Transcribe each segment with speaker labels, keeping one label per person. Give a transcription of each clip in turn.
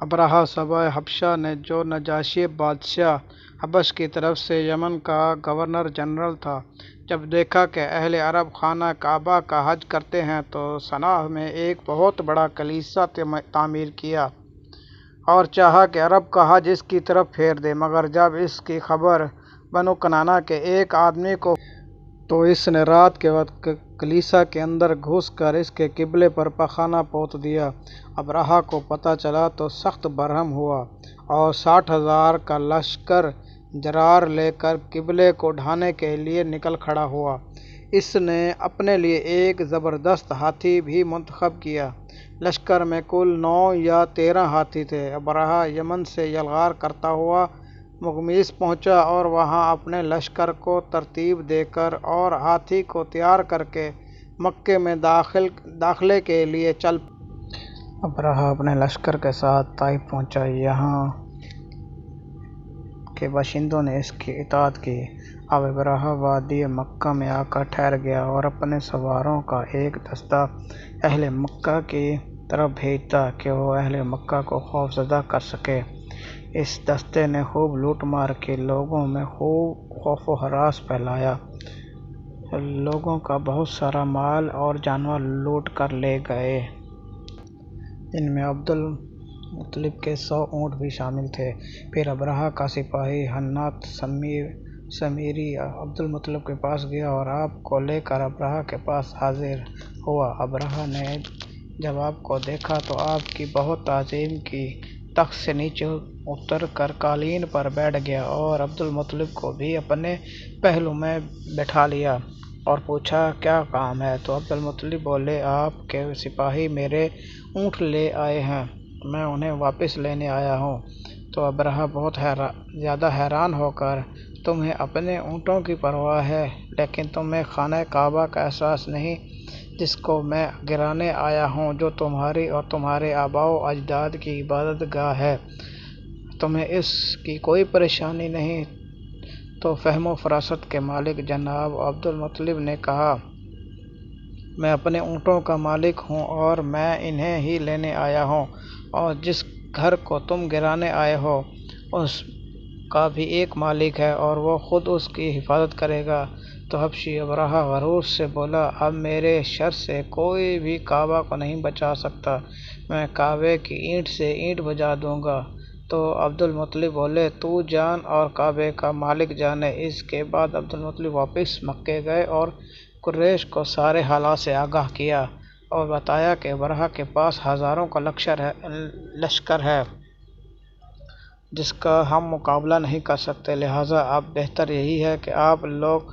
Speaker 1: ابرہہ صبا حبشہ نے، جو نجاشی بادشاہ حبش کی طرف سے یمن کا گورنر جنرل تھا، جب دیکھا کہ اہل عرب خانہ کعبہ کا حج کرتے ہیں تو صنعا میں ایک بہت بڑا کلیسا تعمیر کیا اور چاہا کہ عرب کا حج اس کی طرف پھیر دے، مگر جب اس کی خبر بنو کنانہ کے ایک آدمی کو تو اس نے رات کے وقت کلیسا کے اندر گھس کر اس کے قبلے پر پخانہ پوت دیا۔ ابرہہ کو پتہ چلا تو سخت برہم ہوا اور 60,000 کا لشکر جرار لے کر قبلے کو ڈھانے کے لیے نکل کھڑا ہوا۔ اس نے اپنے لیے ایک زبردست ہاتھی بھی منتخب کیا۔ لشکر میں کل 9 یا 13 ہاتھی تھے۔ ابرہہ یمن سے یلغار کرتا ہوا مغمیس پہنچا اور وہاں اپنے لشکر کو ترتیب دے کر اور ہاتھی کو تیار کر کے مکے میں داخلے کے لیے چل پڑا۔ ابرہہ اپنے لشکر کے ساتھ طائف پہنچا۔ یہاں کے باشندوں نے اس کی اطاعت کی۔ اب ابرہہ وادی مکہ میں آ کر ٹھہر گیا اور اپنے سواروں کا ایک دستہ اہل مکہ کی طرف بھیجتا کہ وہ اہل مکہ کو خوفزدہ کر سکے۔ اس دستے نے خوب لوٹ مار کی، لوگوں میں خوب خوف و ہراس پھیلایا، لوگوں کا بہت سارا مال اور جانور لوٹ کر لے گئے۔ ان میں عبد المطلب کے 100 اونٹ بھی شامل تھے۔ پھر ابرہہ کا سپاہی حنّاد سمیری عبد المطلب کے پاس گیا اور آپ کو لے کر ابرہہ کے پاس حاضر ہوا۔ ابرہہ نے جب آپ کو دیکھا تو آپ کی بہت تعظیم کی، تخت سے نیچے اتر کر قالین پر بیٹھ گیا اور عبد المطلب کو بھی اپنے پہلو میں بٹھا لیا اور پوچھا کیا کام ہے؟ تو عبد المطلب بولے، آپ کے سپاہی میرے اونٹ لے آئے ہیں، میں انہیں واپس لینے آیا ہوں۔ تو ابرہہ بہت زیادہ حیران ہو کر، تمہیں اپنے اونٹوں کی پرواہ ہے لیکن تمہیں خانہ کعبہ کا احساس نہیں جس کو میں گرانے آیا ہوں، جو تمہاری اور تمہارے آباء و اجداد کی عبادت گاہ ہے، تمہیں اس کی کوئی پریشانی نہیں؟ تو فہم و فراست کے مالک جناب عبد المطلب نے کہا، میں اپنے اونٹوں کا مالک ہوں اور میں انہیں ہی لینے آیا ہوں، اور جس گھر کو تم گرانے آئے ہو اس کا بھی ایک مالک ہے اور وہ خود اس کی حفاظت کرے گا۔ تو حبشی ابرہہ غرور سے بولا، اب میرے شر سے کوئی بھی کعبہ کو نہیں بچا سکتا، میں کعبے کی اینٹ سے اینٹ بجا دوں گا۔ تو عبد المطلب بولے، تو جان اور کعبے کا مالک جانے۔ اس کے بعد عبد المطلب واپس مکے گئے اور قریش کو سارے حالات سے آگاہ کیا اور بتایا کہ ابرہہ کے پاس ہزاروں کا لشکر ہے جس کا ہم مقابلہ نہیں کر سکتے، لہٰذا اب بہتر یہی ہے کہ آپ لوگ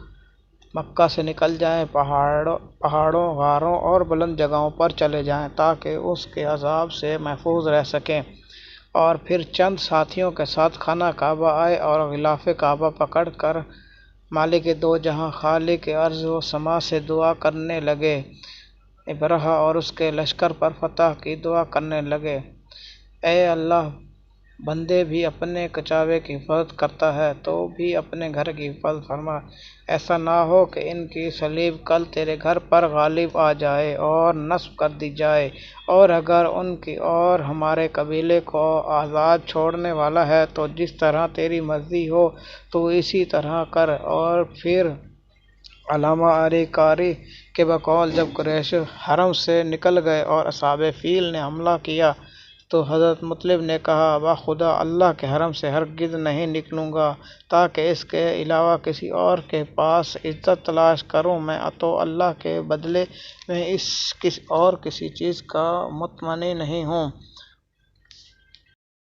Speaker 1: مکہ سے نکل جائیں، پہاڑوں، غاروں اور بلند جگہوں پر چلے جائیں تاکہ اس کے عذاب سے محفوظ رہ سکیں، اور پھر چند ساتھیوں کے ساتھ خانہ کعبہ آئے اور غلاف کعبہ پکڑ کر مالک دو جہاں، خالق ارض و سما سے دعا کرنے لگے۔ ابرہہ اور اس کے لشکر پر فتح کی دعا کرنے لگے، اے اللہ، بندے بھی اپنے کعبے کی حفاظت کرتا ہے تو بھی اپنے گھر کی حفاظت فرما، ایسا نہ ہو کہ ان کی صلیب کل تیرے گھر پر غالب آ جائے اور نصب کر دی جائے، اور اگر ان کی اور ہمارے قبیلے کو آزاد چھوڑنے والا ہے تو جس طرح تیری مرضی ہو تو اسی طرح کر۔ اور پھر علامہ علی قاری کے بقول جب قریش حرم سے نکل گئے اور اصحاب فیل نے حملہ کیا تو حضرت مطلب نے کہا، بخدا اللہ کے حرم سے ہرگز نہیں نکلوں گا تاکہ اس کے علاوہ کسی اور کے پاس عزت تلاش کروں، میں تو اللہ کے بدلے میں کسی چیز کا متمنی نہیں ہوں۔